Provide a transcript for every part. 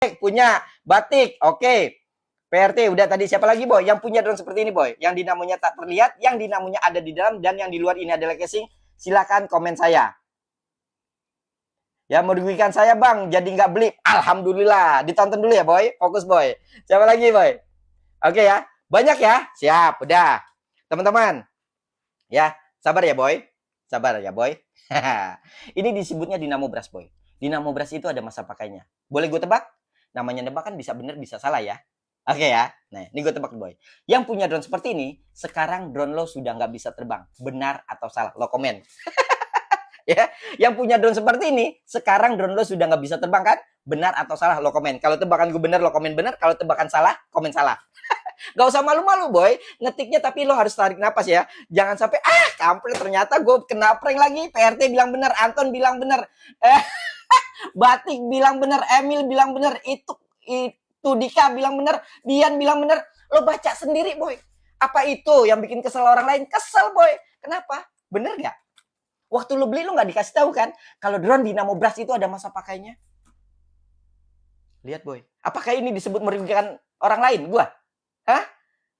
punya batik. Oke. PRT udah tadi, siapa lagi boy? Yang punya drone seperti ini boy, yang dinamonya tak terlihat, yang dinamonya ada di dalam, dan yang di luar ini adalah casing. Silakan komen saya. Ya, mau dirugikan saya bang, jadi nggak beli. Alhamdulillah. Ditonton dulu ya boy, fokus boy. Siapa lagi boy? Oke ya, banyak ya. Siap, udah. Teman-teman, ya sabar ya boy, sabar ya boy. Ini disebutnya dinamo brush boy. Dinamo brush itu ada masa pakainya. Boleh gue tebak? Namanya nebak kan bisa bener bisa salah ya. Oke ya. Nah, ini gue tebak boy. Yang punya drone seperti ini, sekarang drone lo sudah nggak bisa terbang. Benar atau salah? Lo komen. Ya, yang punya drone seperti ini, sekarang drone lo sudah nggak bisa terbang kan? Benar atau salah? Lo komen. Kalau tebakan gue benar, lo komen benar. Kalau tebakan salah, komen salah. Gak usah malu-malu boy, ngetiknya tapi lo harus tarik napas ya. Jangan sampai kampret ternyata gue kena prank lagi. PRT bilang bener, Anton bilang bener, Batik bilang bener, Emil bilang bener, itu Dika bilang bener, Dian bilang bener. Lo baca sendiri boy. Apa itu yang bikin kesel orang lain? Kesel boy. Kenapa? Bener gak? Waktu lo beli lo gak dikasih tahu kan kalau drone Dinamo Brush itu ada masa pakainya. Lihat boy. Apakah ini disebut merugikan orang lain? Gua? Hah?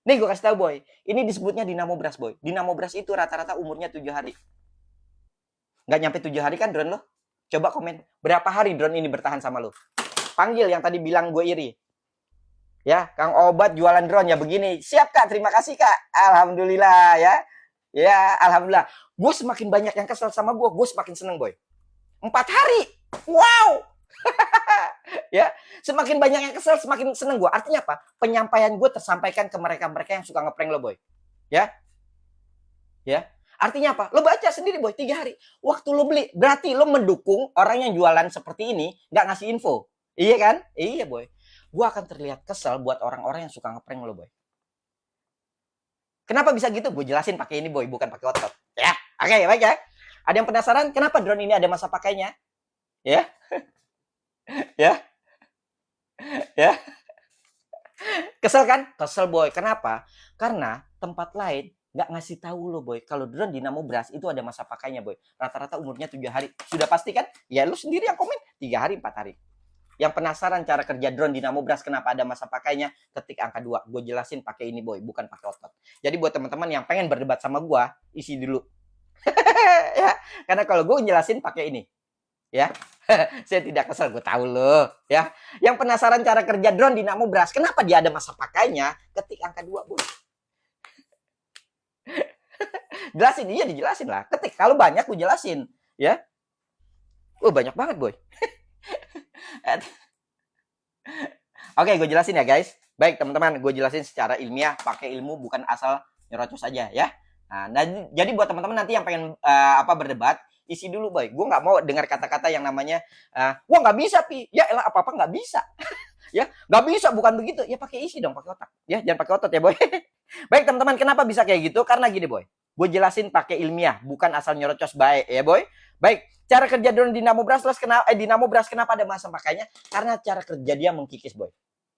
Nih gue kasih tahu boy. Ini disebutnya Dinamo Brush boy. Dinamo Brush itu rata-rata umurnya 7 hari. Nggak nyampe 7 hari kan drone lo? Coba komen. Berapa hari drone ini bertahan sama lo? Panggil yang tadi bilang gue iri. Ya, Kang Obat jualan drone ya begini. Siap kak, terima kasih kak. Alhamdulillah ya. Ya, alhamdulillah. Gue semakin banyak yang kesel sama gue semakin seneng boy. 4 hari. Wow. Ya, semakin banyak yang kesel semakin seneng gue. Artinya apa? Penyampaian gue tersampaikan ke mereka-mereka yang suka ngeprank lo boy. Ya. Ya. Artinya apa? Lo baca sendiri boy, 3 hari. Waktu lo beli, berarti lo mendukung orang yang jualan seperti ini nggak ngasih info. Iya kan? Iya boy. Gue akan terlihat kesel buat orang-orang yang suka ngeprank lo boy. Kenapa bisa gitu? Gue jelasin pakai ini boy, bukan pakai otot. Ya, oke baik ya. Ada yang penasaran kenapa drone ini ada masa pakainya? Ya, ya, ya. Kesel kan? Kesel boy. Kenapa? Karena tempat lain nggak ngasih tahu lo boy kalau drone Dinamo Brush itu ada masa pakainya boy. Rata-rata umurnya 7 hari. Sudah pasti kan? Ya lu sendiri yang komen 3 hari 4 hari. Yang penasaran cara kerja drone Dinamo Brush kenapa ada masa pakainya? Ketik angka 2. Gue jelasin pakai ini boy, bukan pakai otot. Jadi buat teman-teman yang pengen berdebat sama gue, isi dulu. Ya, karena kalau gue jelasin pakai ini. Ya. Saya tidak kesel, gue tahu loh, ya. Yang penasaran cara kerja drone Dinamo Brush, kenapa dia ada masa pakainya? Ketik angka 2, boy. Jelasin, iya dijelasin lah. Ketik, kalau banyak gue jelasin, ya. Banyak banget, boy. Oke, gue jelasin ya, guys. Baik, teman-teman, gue jelasin secara ilmiah, pakai ilmu bukan asal nyerocos aja, ya. Nah, jadi buat teman-teman nanti yang pengen berdebat, isi dulu boy. Gue nggak mau dengar kata-kata yang namanya wah nggak bisa pi. Ya elah apa nggak bisa. Ya nggak bisa bukan begitu. Ya pakai isi dong, pakai otak. Ya jangan pakai otot ya boy. Baik teman-teman, kenapa bisa kayak gitu? Karena gini boy. Gue jelasin pakai ilmiah, bukan asal nyerocos baik ya boy. Baik, cara kerja drone Dinamo Brush Dinamo Brush kenapa ada masa pakainya? Karena cara kerja dia mengkikis boy.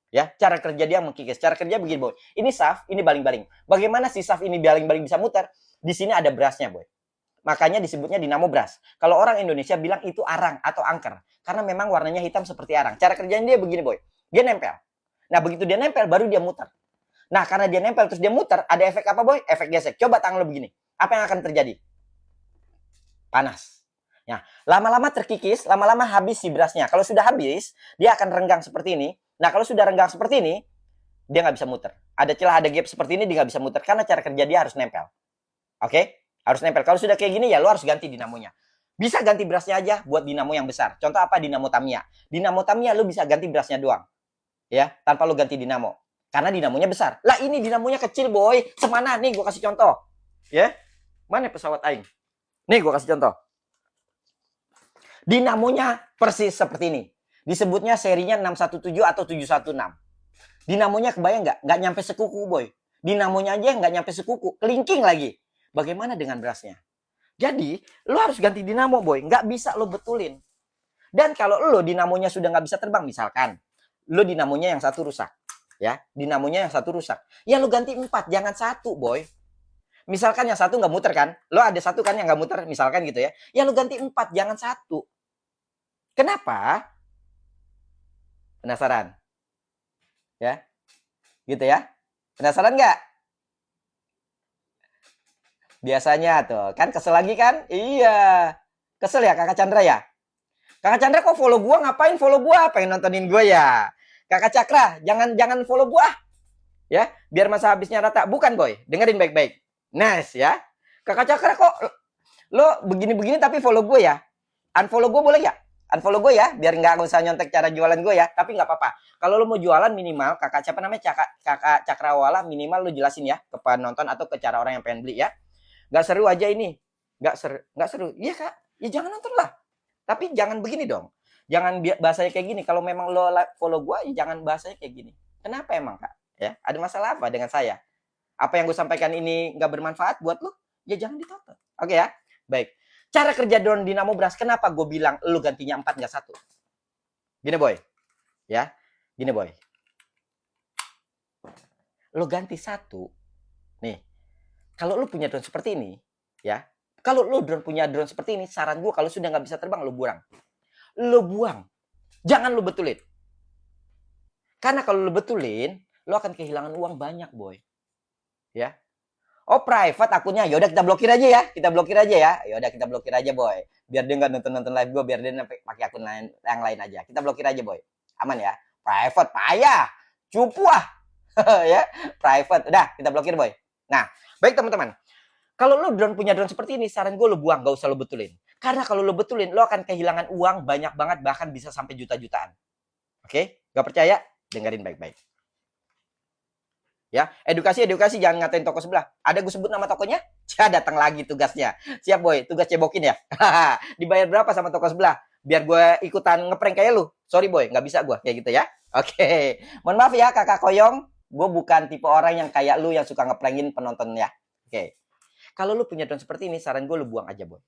Ya, cara kerja dia mengkikis. Cara kerja begini boy. Ini shaft, ini baling-baling. Bagaimana si shaft ini baling-baling bisa muter? Di sini ada brushnya boy. Makanya disebutnya Dinamo Brush. Kalau orang Indonesia bilang itu arang atau angker. Karena memang warnanya hitam seperti arang. Cara kerjanya dia begini boy. Dia nempel. Nah begitu dia nempel baru dia muter. Nah karena dia nempel terus dia muter. Ada efek apa boy? Efek gesek. Coba tangan lo begini. Apa yang akan terjadi? Panas. Nah lama-lama terkikis. Lama-lama habis si brushnya. Kalau sudah habis dia akan renggang seperti ini. Nah kalau sudah renggang seperti ini dia nggak bisa muter. Ada celah, ada gap seperti ini dia nggak bisa muter. Karena cara kerja dia harus nempel. Oke? Harus nempel. Kalau sudah kayak gini ya lo harus ganti dinamonya. Bisa ganti brushnya aja buat dinamo yang besar. Contoh apa? Dinamo Tamiya. Dinamo Tamiya lo bisa ganti brushnya doang. Ya, tanpa lo ganti dinamo. Karena dinamonya besar. Lah ini dinamonya kecil boy. Semana? Nih gue kasih contoh. Ya. Mana pesawat aing? Nih gue kasih contoh. Dinamonya persis seperti ini. Disebutnya serinya 617 atau 716. Dinamonya kebayang nggak? Nggak nyampe sekuku boy. Dinamonya aja nggak nyampe sekuku. Kelingking lagi. Bagaimana dengan brushnya? Jadi, lo harus ganti dinamo, boy. Nggak bisa lo betulin. Dan kalau lo dinamonya sudah nggak bisa terbang, misalkan, lo dinamonya yang satu rusak. Ya, dinamonya yang satu rusak. Ya lo ganti 4, jangan 1, boy. Misalkan yang satu nggak muter kan? Lo ada satu kan yang nggak muter, misalkan gitu ya. Ya lo ganti 4, jangan 1. Kenapa? Penasaran? Ya, gitu ya. Penasaran nggak? Biasanya tuh, kan kesel lagi kan? Iya. Kesel ya Kakak Chandra ya? Kakak Chandra kok follow gua? Ngapain follow gua? Pengen nontonin gua ya? Kakak Cakra, jangan follow gua ya, biar masa habisnya rata. Bukan boy, dengerin baik-baik. Nice ya. Kakak Cakra kok lo begini-begini tapi follow gue ya? Unfollow gue boleh ya? Unfollow gue ya, biar nggak usah nyontek cara jualan gue ya. Tapi nggak apa-apa. Kalau lo mau jualan minimal, kakak siapa namanya? Kakak Cakrawala, minimal lo jelasin ya ke penonton atau ke cara orang yang pengen beli ya. Nggak seru aja ini. Nggak seru. Iya kak, ya jangan nonton lah. Tapi jangan begini dong. Jangan bahasanya kayak gini. Kalau memang lo follow gue, ya jangan bahasanya kayak gini. Kenapa emang kak? Ya, ada masalah apa dengan saya? Apa yang gue sampaikan ini nggak bermanfaat buat lo? Ya jangan ditonton. Oke ya? Baik. Cara kerja drone Dynamo Blast, kenapa gue bilang lo gantinya 4 nggak 1? Gini boy. Ya, gini boy. Lo ganti 1. Nih, kalau lo punya drone seperti ini, ya. Kalau lo punya drone seperti ini, saran gue kalau sudah nggak bisa terbang, lo buang. Lo buang. Jangan lo betulin. Karena kalau lo betulin, lo akan kehilangan uang banyak boy. Ya. Oh private akunnya, yaudah kita blokir aja ya, yaudah kita blokir aja boy, biar dia nggak nonton live gue, biar dia pakai akun lain yang lain aja, kita blokir aja boy, aman ya. Private payah, cupu ya, private, udah kita blokir boy. Nah baik teman-teman, kalau lo punya drone seperti ini, saran gue lo buang, gak usah lo betulin, karena kalau lo betulin lo akan kehilangan uang banyak banget, bahkan bisa sampai juta-jutaan. Oke, gak percaya? Dengerin baik-baik. Ya, edukasi jangan ngatain toko sebelah. Ada gue sebut nama tokonya? Ya datang lagi tugasnya. Siap boy, tugas cebokin ya. Dibayar berapa sama toko sebelah? Biar gue ikutan ngeprank kayak lu. Sorry boy, nggak bisa gue kayak gitu ya. Oke, mohon maaf ya kakak Koyong. Gue bukan tipe orang yang kayak lu yang suka ngeprangin penonton ya. Oke, kalau lu punya drone seperti ini, saran gue lu buang aja boy.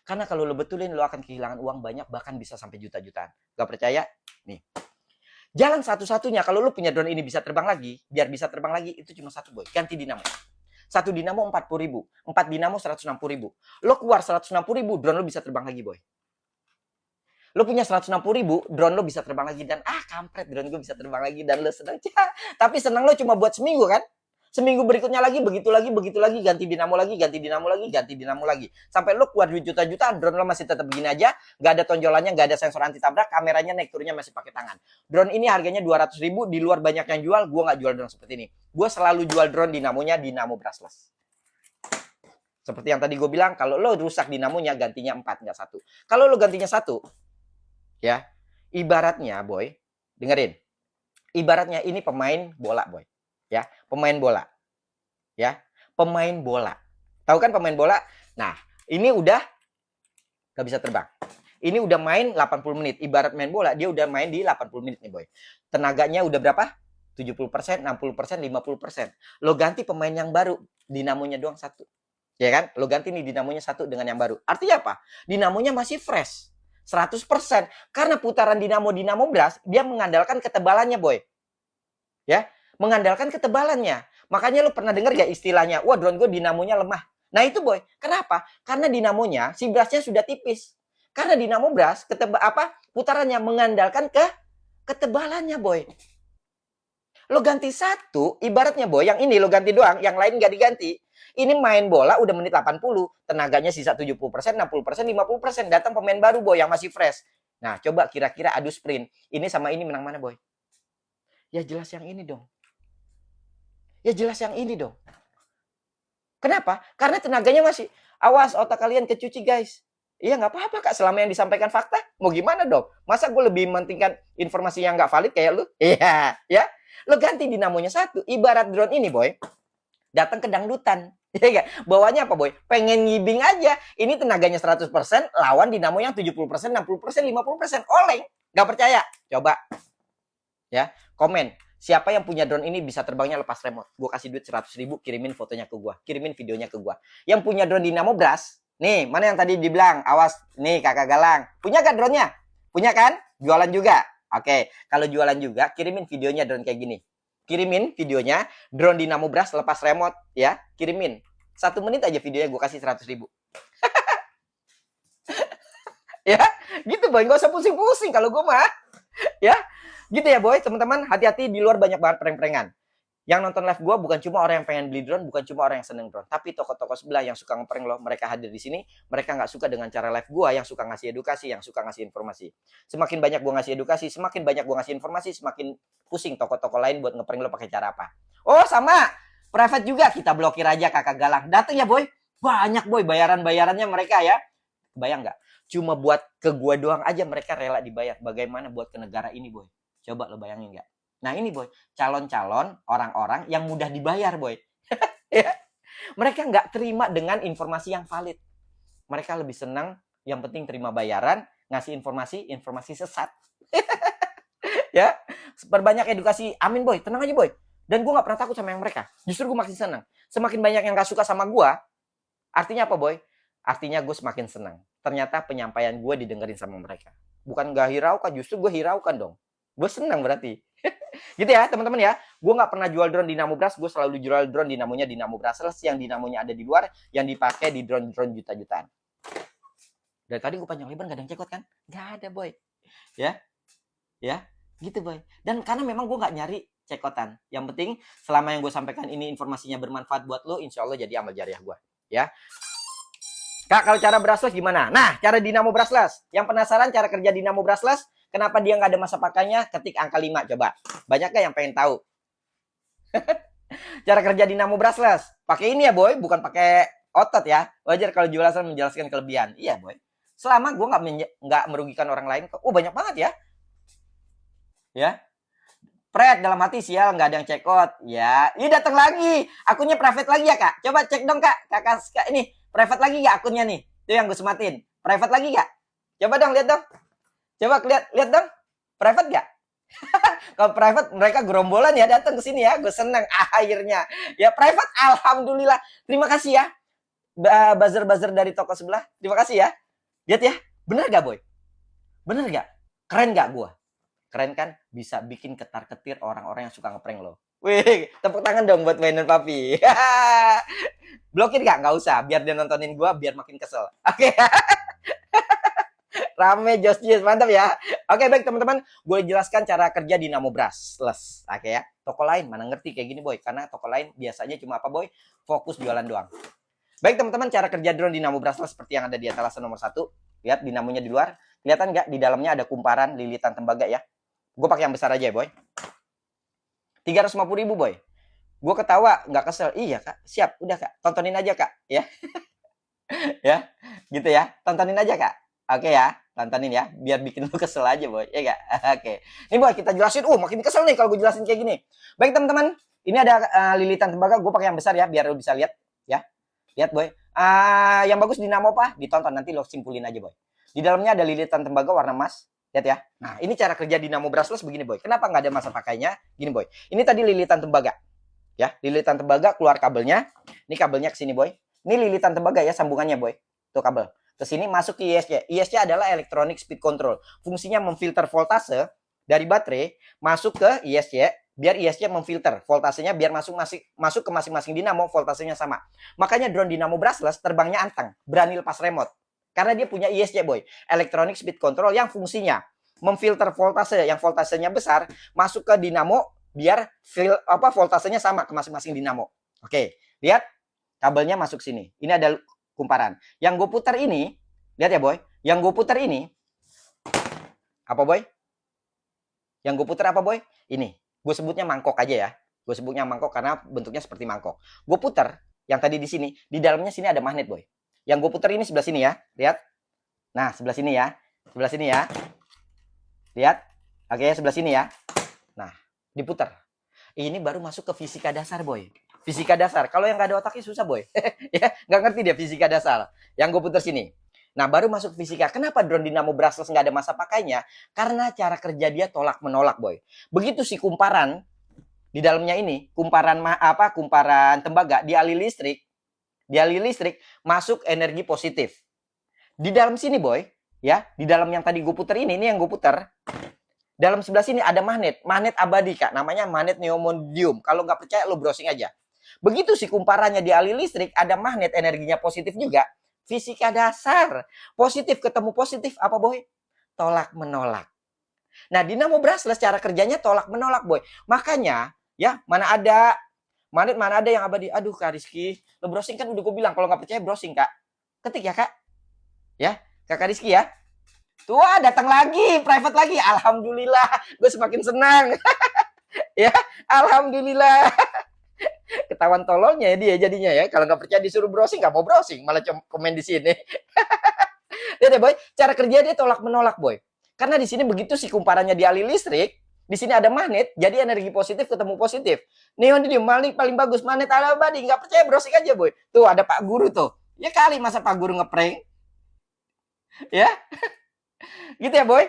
Karena kalau lu betulin, lu akan kehilangan uang banyak, bahkan bisa sampai juta-jutaan. Gak percaya? Nih. Jalan satu-satunya kalau lu punya drone ini bisa terbang lagi, biar bisa terbang lagi itu cuma satu boy, ganti dinamo. Satu dinamo 40.000, 4 dinamo 160.000. Lo keluar 160.000, drone lo bisa terbang lagi boy. Lo punya 160.000, drone lo bisa terbang lagi dan kampret drone gue bisa terbang lagi dan lo senang. Tapi senang lo cuma buat seminggu kan? Seminggu berikutnya lagi, begitu lagi, ganti dinamo lagi, sampai lo keluar duit juta-jutaan, drone lo masih tetap begini aja, nggak ada tonjolannya, nggak ada sensor anti tabrak, kameranya naik turunnya masih pakai tangan. Drone ini harganya 200.000, di luar banyak yang jual, gue nggak jual drone seperti ini. Gue selalu jual drone dinamonya Dynamo brushless. Seperti yang tadi gue bilang, kalau lo rusak dinamonya, gantinya 4, nggak 1. Kalau lo gantinya 1, ya, ibaratnya boy, dengerin, ibaratnya ini pemain bola boy. Ya, pemain bola. Ya, pemain bola. Tahu kan pemain bola? Nah, ini udah gak bisa terbang. Ini udah main 80 menit. Ibarat main bola, dia udah main di 80 menit nih, boy. Tenaganya udah berapa? 70%, 60%, 50%. Lo ganti pemain yang baru, dinamonya doang 1. Ya kan? Lo ganti nih dinamonya 1 dengan yang baru. Artinya apa? Dinamonya masih fresh. 100%. Karena putaran dinamo blast, dia mengandalkan ketebalannya, boy. Ya, mengandalkan ketebalannya. Makanya lu pernah dengar gak istilahnya, wah drone gue dinamonya lemah. Nah itu boy, kenapa? Karena dinamonya, si brusnya sudah tipis. Karena dinamo brush, putarannya mengandalkan ketebalannya boy. Lo ganti 1, ibaratnya boy, yang ini lo ganti doang, yang lain gak diganti. Ini main bola udah menit 80, tenaganya sisa 70%, 60%, 50%, datang pemain baru boy yang masih fresh. Nah coba kira-kira adu sprint, ini sama ini menang mana boy? Ya jelas yang ini dong. Kenapa? Karena tenaganya masih, awas otak kalian kecuci guys. Iya nggak apa-apa kak, selama yang disampaikan fakta, mau gimana dong? Masa gue lebih mementingkan informasi yang nggak valid kayak lu? Iya, ya. Lo ganti dinamonya 1, ibarat drone ini boy, datang ke dangdutan. Iya gak? Bawanya apa boy? Pengen ngibing aja. Ini tenaganya 100%, lawan dinamo yang 70%, 60%, 50%. Oleng. Nggak percaya? Coba. Ya, komen. Siapa yang punya drone ini bisa terbangnya lepas remote? Gue kasih duit 100.000, kirimin fotonya ke gue, kirimin videonya ke gue. Yang punya drone Dynamo Blast, nih mana yang tadi dibilang, awas, nih kakak Galang, punya kan drone-nya? Punya kan? Jualan juga? Oke, kalau jualan juga, kirimin videonya drone kayak gini. Kirimin videonya, drone Dynamo Blast lepas remote, ya, kirimin. 1 menit aja videonya gue kasih 100.000. Ya, gitu boy, gak usah pusing-pusing kalau gue mah. Ya, Gitu ya boy, teman-teman, hati-hati di luar banyak banget prank-prankan. Yang nonton live gue bukan cuma orang yang pengen beli drone, bukan cuma orang yang seneng drone, tapi toko-toko sebelah yang suka ngeprank lo, mereka hadir di sini, mereka nggak suka dengan cara live gue yang suka ngasih edukasi, yang suka ngasih informasi. Semakin banyak gue ngasih edukasi, semakin banyak gue ngasih informasi, semakin pusing toko-toko lain buat ngeprank lo pakai cara apa. Oh sama, private juga kita blokir aja kakak galang. Datang ya boy, banyak boy bayaran-bayarannya mereka ya. Bayang nggak? Cuma buat ke gue doang aja mereka rela dibayar. Bagaimana buat ke negara ini boy? Coba lo bayangin nggak? Nah ini boy, calon-calon orang-orang yang mudah dibayar boy. Ya. Mereka nggak terima dengan informasi yang valid. Mereka lebih senang yang penting terima bayaran, ngasih informasi sesat. Ya, perbanyak edukasi. Amin boy, tenang aja boy. Dan gue nggak pernah takut sama yang mereka. Justru gue makin senang. Semakin banyak yang gak suka sama gue, artinya apa boy? Artinya gue semakin senang. Ternyata penyampaian gue didengerin sama mereka. Bukan gak hiraukan, justru gue hiraukan dong. Gue senang berarti. Gitu ya teman-teman ya. Gue nggak pernah jual drone Dynamo Brass. Gue selalu jual drone dinamonya Dynamo Brushless yang dinamonya ada di luar, yang dipakai di drone-drone juta-jutaan. Dari tadi gue panjang lebar gak ada yang cekot kan? Gak ada boy. Ya, ya, gitu boy. Dan karena memang gue nggak nyari cekotan. Yang penting selama yang gue sampaikan ini informasinya bermanfaat buat lo, insya Allah jadi amal jariah gue. Ya. Kak, kalau cara brushless gimana? Nah, cara Dynamo Brushless. Yang penasaran cara kerja Dynamo Brushless? Kenapa dia nggak ada masa pakainya? Ketik angka 5, coba. Banyak nggak yang pengen tahu? Cara kerja Dynamo Brushless. Pakai ini ya, boy. Bukan pakai otot ya. Wajar kalau jualan menjelaskan kelebihan. Iya, boy. Selama gue nggak merugikan orang lain. Oh, banyak banget ya. Ya. Pret dalam hati sial nggak ada yang cekot. Ya, ini datang lagi. Akunnya private lagi ya, Kak? Coba cek dong, Kak. Kakak ini private lagi nggak akunnya nih? Itu yang gue sematin. Private lagi nggak? Coba dong, lihat dong. Coba lihat dong. Private nggak? Kalau private mereka gerombolan ya datang ke sini ya. Gue senang akhirnya. Ya private, alhamdulillah. Terima kasih ya. Buzzer-buzzer dari toko sebelah. Terima kasih ya. Lihat ya. Bener gak, boy? Bener gak? Keren gak gue? Keren kan? Bisa bikin ketar-ketir orang-orang yang suka ngeprank lo. Wih, tepuk tangan dong buat Wayne dan Papi. Blokir gak? Gak usah. Biar dia nontonin gue, biar makin kesel. Oke. Rame, jos, mantap ya. Oke, baik teman-teman. Gue jelaskan cara kerja Dynamo Brushless. Oke ya. Toko lain mana ngerti kayak gini, boy. Karena toko lain biasanya cuma apa, boy? Fokus jualan doang. Baik teman-teman, cara kerja drone Dynamo Brushless seperti yang ada di etalase nomor 1. Lihat dinamonya di luar. Kelihatan nggak? Di dalamnya ada kumparan lilitan tembaga ya. Gue pakai yang besar aja ya, boy. 350.000, boy. Gue ketawa, nggak kesel. Iya, Kak. Siap, udah, Kak. Tontonin aja, Kak. Ya. Ya. Gitu ya. Tontonin aja, Kak. Oke ya. Tontonin ya. Biar bikin lu kesel aja, boy. Ya nggak? Oke. Ini, boy, kita jelasin. Makin kesel nih kalau gue jelasin kayak gini. Baik, teman-teman. Ini ada lilitan tembaga. Gue pakai yang besar ya, biar lu bisa lihat. Ya. Lihat, boy. Yang bagus Dynamo apa? Ditonton. Nanti lo simpulin aja, boy. Di dalamnya ada lilitan tembaga warna emas. Lihat ya. Nah, ini cara kerja Dynamo Brushless begini, boy. Kenapa nggak ada masa pakainya? Gini, boy. Ini tadi lilitan tembaga. Ya, lilitan tembaga keluar kabelnya. Ini kabelnya ke sini, boy. Ini lilitan tembaga ya, sambungannya, boy. Tuh kabel. Ke sini masuk ke ISC. ISC adalah Electronic Speed Control. Fungsinya memfilter voltase dari baterai masuk ke ISC, biar ISC memfilter voltasenya biar masuk ke masing-masing dinamo, voltasenya sama. Makanya drone Dynamo Brushless terbangnya anteng, berani lepas remote. Karena dia punya ISC, boy. Electronic Speed Control yang fungsinya memfilter voltase yang voltasenya besar masuk ke dinamo biar voltasenya sama ke masing-masing dinamo. Oke, lihat kabelnya masuk sini. Ini ada kumparan. Yang gue putar ini, lihat ya, boy. Yang gue putar ini apa, boy? Yang gue putar apa, boy? Ini. Gue sebutnya mangkok aja ya. Gue sebutnya mangkok karena bentuknya seperti mangkok. Gue putar yang tadi di sini, di dalamnya sini ada magnet, boy. Yang gue putar ini sebelah sini ya. Lihat. Nah, sebelah sini ya. Sebelah sini ya. Lihat. Oke, sebelah sini ya. Nah, diputar. Ini baru masuk ke fisika dasar, boy. Fisika dasar. Kalau yang nggak ada otaknya susah, boy. Ya, nggak ngerti dia fisika dasar. Yang gue putar sini. Nah, baru masuk fisika. Kenapa drone Dynamo Brushless nggak ada masa pakainya? Karena cara kerja dia tolak menolak, boy. Begitu si kumparan di dalamnya ini, kumparan tembaga dialiri listrik masuk energi positif. Di dalam sini, boy, ya, di dalam yang tadi gue putar ini yang gue putar. Dalam sebelah sini ada magnet abadi, Kak. Namanya magnet neodymium. Kalau nggak percaya, lo browsing aja. Begitu si kumparannya dialiri listrik, ada magnet energinya positif juga. Fisika dasar. Positif ketemu positif, apa, boy? Tolak menolak. Nah, Dinamo Brushless cara kerjanya tolak menolak, boy. Makanya ya, mana ada yang abadi. Aduh, Kak Rizky, lo browsing kan udah gue bilang kalau nggak percaya browsing, Kak. Ketik ya, Kak. Ya, Kakak Rizky ya. Tuh, datang lagi, private lagi. Alhamdulillah, gue semakin senang. Ya, alhamdulillah. Ketahuan tololnya ya dia jadinya ya. Kalau nggak percaya disuruh browsing, nggak mau browsing, malah komen di sini. Lihat ya, boy, cara kerja dia tolak menolak, boy. Karena di sini begitu si kumparannya di ali listrik, di sini ada magnet, jadi energi positif ketemu positif. Neon ini paling bagus, magnet ala abadi. Nggak percaya browsing aja, boy. Tuh ada Pak Guru tuh. Ya kali masa Pak Guru ngeprank. Ya, gitu ya, boy.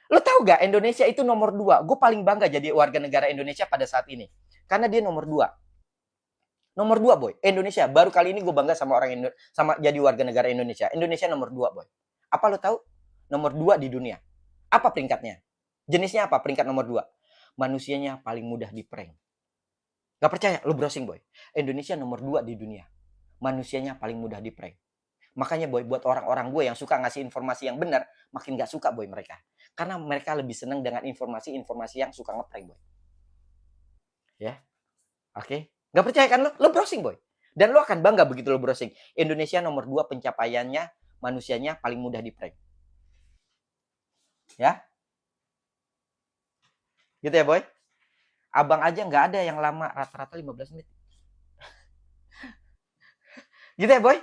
Lo tau gak Indonesia itu nomor 2? Gue paling bangga jadi warga negara Indonesia pada saat ini. Karena dia nomor 2. Nomor 2, boy. Indonesia. Baru kali ini gue bangga sama sama jadi warga negara Indonesia. Indonesia nomor 2, boy. Apa lo tahu? Nomor 2 di dunia. Apa peringkatnya? Jenisnya apa peringkat nomor 2? Manusianya paling mudah di-prank. Gak percaya? Lo browsing, boy. Indonesia nomor 2 di dunia. Manusianya paling mudah di-prank. Makanya, boy, buat orang-orang gue yang suka ngasih informasi yang benar, makin gak suka, boy, mereka. Karena mereka lebih senang dengan informasi-informasi yang suka ngeprank, boy. Ya, oke. Gak percaya kan lo? Lo browsing, boy. Dan lo akan bangga begitu lo browsing. Indonesia nomor 2 pencapaiannya, manusianya paling mudah di-prank. Ya. Gitu ya, boy. Abang aja nggak ada yang lama, rata-rata 15 menit. Gitu ya, boy?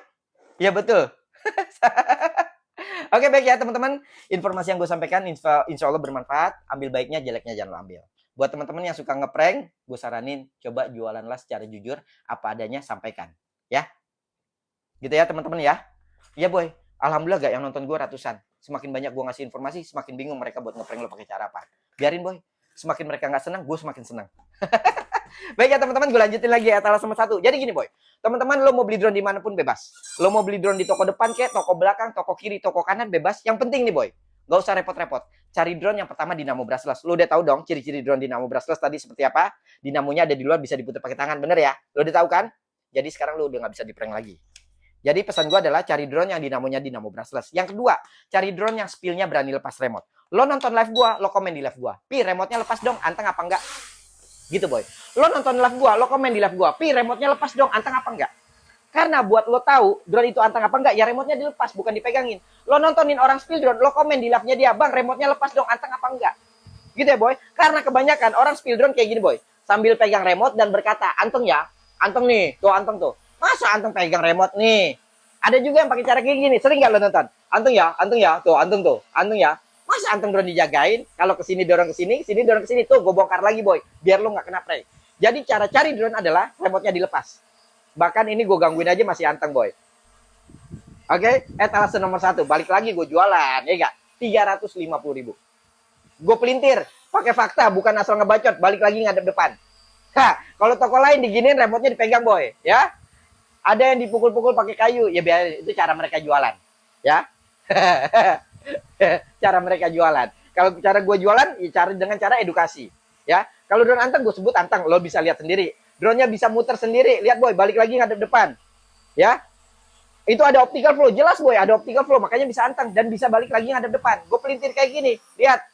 Ya, betul. Oke, baik ya, teman-teman. Informasi yang gue sampaikan insya Allah bermanfaat. Ambil baiknya, jeleknya jangan lo ambil. Buat teman-teman yang suka ngeprank, gue saranin coba jualanlah secara jujur, apa adanya sampaikan. Ya. Gitu ya, teman-teman ya. Iya, boy. Alhamdulillah gak yang nonton gue ratusan. Semakin banyak gue ngasih informasi, semakin bingung mereka buat ngeprank lo pakai cara apa. Biarin, boy. Semakin mereka nggak senang, gue semakin senang. Baik ya, teman-teman, gue lanjutin lagi ya, etalase nomor 1. Jadi gini, boy. Teman-teman, lo mau beli drone dimanapun bebas. Lo mau beli drone di toko depan kayak, toko belakang, toko kiri, toko kanan, bebas. Yang penting nih, boy. Gak usah repot-repot. Cari drone yang pertama Dinamo Brushless. Lo udah tahu dong ciri-ciri drone Dinamo Brushless tadi seperti apa? Dinamonya ada di luar, bisa diputar pakai tangan. Bener ya? Lo udah tahu kan? Jadi sekarang lo udah nggak bisa di-prank lagi. Jadi pesan gue adalah cari drone yang dinamonya Dinamo Brushless. Yang kedua, cari drone yang spillnya berani lepas remote. Lo nonton live gue, lo komen di live gue. Pi, remote-nya lepas dong, anteng apa enggak? Gitu, boy. Lo nonton live gue, lo komen di live gue. Pi, remote-nya lepas dong, anteng apa enggak? Karena buat lo tahu drone itu anteng apa enggak, ya remote-nya dilepas, bukan dipegangin. Lo nontonin orang spill drone, lo komen di live-nya dia, bang, remote-nya lepas dong, anteng apa enggak? Gitu ya, boy. Karena kebanyakan orang spill drone kayak gini, boy. Sambil pegang remote dan berkata, anteng ya, anteng nih, tuh anteng tuh. Masa anteng pegang remote nih? Ada juga yang pakai cara kayak gini, sering nggak lo nonton? Anteng ya, tuh, anteng ya. Masa anteng drone dijagain? Kalau kesini dorong kesini, sini dorong kesini, tuh gue bongkar lagi, boy, biar lo nggak kena prank. Jadi cara cari drone adalah remote-nya dilepas. Bahkan ini gue gangguin aja masih anteng, boy. Oke, etalase nomor 1, balik lagi gue jualan, ya nggak? 350.000. Gue pelintir, pakai fakta, bukan asal ngebacot, balik lagi ngadep depan. Hah, kalau toko lain diginiin remote-nya dipegang, boy, ya. Ada yang dipukul-pukul pakai kayu, ya biar itu cara mereka jualan, ya. Cara mereka jualan. Kalau cara gue jualan, ya dengan cara edukasi, ya. Kalau drone anteng, gue sebut anteng, lo bisa lihat sendiri. Drone-nya bisa muter sendiri, lihat, boy, balik lagi ngadep depan, ya. Itu ada optical flow, jelas, boy, ada optical flow, makanya bisa anteng dan bisa balik lagi ngadep depan. Gue pelintir kayak gini, lihat,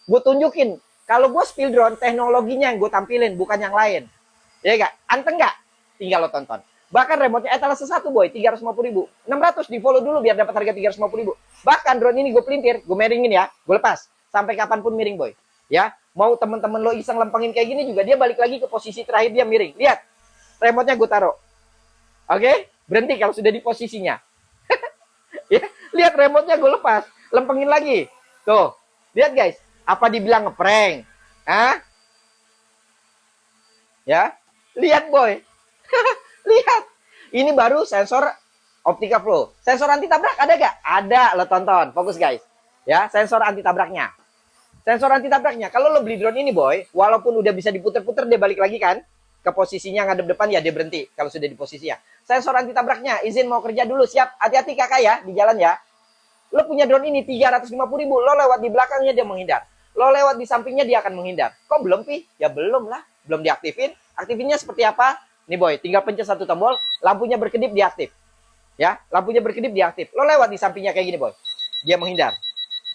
gue tunjukin. Kalau gue spill drone, teknologinya yang gue tampilin, bukan yang lain, ya gak? Anteng gak? Tinggal lo tonton. Bahkan remote-nya etalase 1, boy, 350.000. 600 di follow dulu biar dapat harga 350.000. Bahkan drone ini gue pelintir, gue miringin ya, gue lepas. Sampai kapanpun miring, boy. Ya, mau temen-temen lo iseng lempengin kayak gini juga, dia balik lagi ke posisi terakhir dia miring. Lihat, remote-nya gue taruh. Oke, berhenti kalau sudah di posisinya. Ya, lihat remote-nya gue lepas, lempengin lagi. Tuh, lihat guys, apa dibilang ngeprank? Hah? Ya, lihat, boy. Lihat, ini baru sensor optical flow. Sensor anti tabrak ada gak? Ada, lo tonton. Fokus guys. Ya, sensor anti tabraknya. Sensor anti tabraknya. Kalau lo beli drone ini, boy, walaupun udah bisa diputer-puter, dia balik lagi kan ke posisinya ngadep depan, ya dia berhenti kalau sudah di posisi ya. Sensor anti tabraknya, izin mau kerja dulu, siap. Hati-hati kakak ya di jalan ya. Lo punya drone ini 350.000, lo lewat di belakangnya dia menghindar. Lo lewat di sampingnya dia akan menghindar. Kok belum, Pi? Ya belum lah, belum diaktifin. Aktifinnya seperti apa? Nih, boy, tinggal pencet satu tombol, lampunya berkedip diaktif. Ya, lampunya berkedip diaktif. Lo lewat di sampingnya kayak gini, boy. Dia menghindar.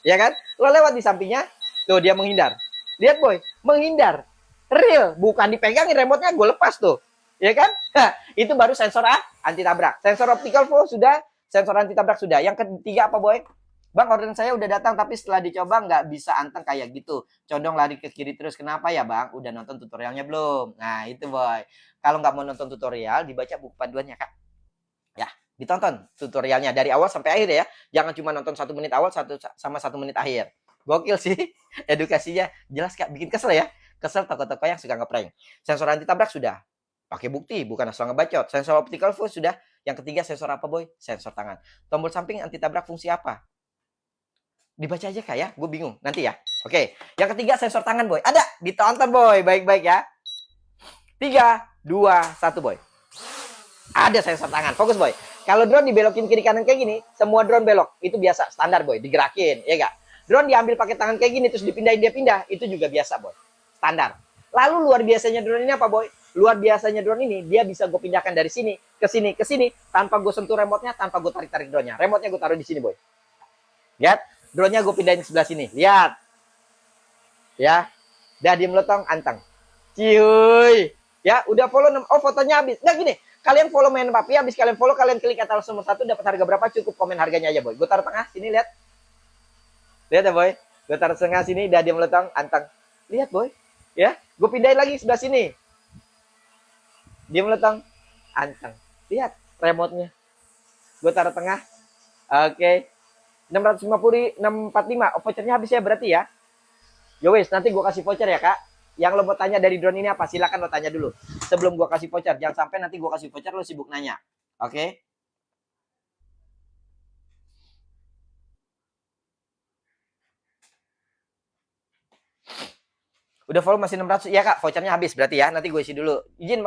Ya kan? Lo lewat di sampingnya, Tuh dia menghindar. Lihat boy, menghindar. Real, bukan dipegangin remote-nya, gue lepas tuh. Ya kan? Itu baru sensor anti tabrak. Sensor optical flow sudah, sensor anti tabrak sudah. Yang ketiga apa boy? Bang, orderan saya udah datang tapi setelah dicoba nggak bisa anteng kayak gitu. Condong lari ke kiri terus. Kenapa ya bang? Udah nonton tutorialnya belum? Nah itu boy. Kalau nggak mau nonton tutorial, dibaca buku panduannya kak. Ya, ditonton tutorialnya dari awal sampai akhir ya. Jangan cuma nonton 1 menit awal sama 1 menit akhir. Gokil sih edukasinya. Jelas kak, bikin kesel ya. Kesel toko-toko yang suka ngeprank. Sensor anti tabrak sudah. Pakai bukti, bukan asal ngebacot. Sensor optical flow sudah. Yang ketiga sensor apa boy? Sensor tangan. Tombol samping anti tabrak fungsi apa? Dibaca aja kak ya, gue bingung nanti ya. Oke, yang ketiga sensor tangan boy. Ada, ditonton boy, baik-baik ya. 3, 2, 1 boy. Ada sensor tangan, fokus boy. Kalau drone dibelokin kiri kanan kayak gini, semua drone belok. Itu biasa, standar boy, digerakin, ya gak? Drone diambil pakai tangan kayak gini, terus dipindahin dia pindah, itu juga biasa boy. Standar. Lalu luar biasanya drone ini apa boy? Luar biasanya drone ini, dia bisa gue pindahkan dari sini, ke sini, tanpa gue sentuh remote-nya, tanpa gue tarik-tarik drone-nya. Remote-nya gue taruh di sini boy. Lihat, drone-nya gue pindahin sebelah sini. Lihat. Ya. Dah diem lotong, anteng. Ciuy. Ya, udah follow. Oh, fotonya habis. Nggak gini, kalian follow main papi, habis kalian follow, kalian klik kata nomor 1, dapat harga berapa, cukup komen harganya aja boy. Gue taruh tengah sini, lihat. Lihat ya boy. Gue taruh tengah sini, dah diem lotong, anteng. Lihat boy. Ya, gue pindahin lagi sebelah sini. Diem lotong, anteng. Lihat remote-nya. Gue taruh tengah. Oke. 650, 645. Oh, vouchernya habis ya berarti ya. Yowes, nanti gue kasih voucher ya kak. Yang lo mau tanya dari drone ini apa? Silakan lo tanya dulu. Sebelum gue kasih voucher. Jangan sampai nanti gue kasih voucher lo sibuk nanya. Oke? Udah follow masih 600. Ya kak, vouchernya habis berarti ya. Nanti gue isi dulu. Izin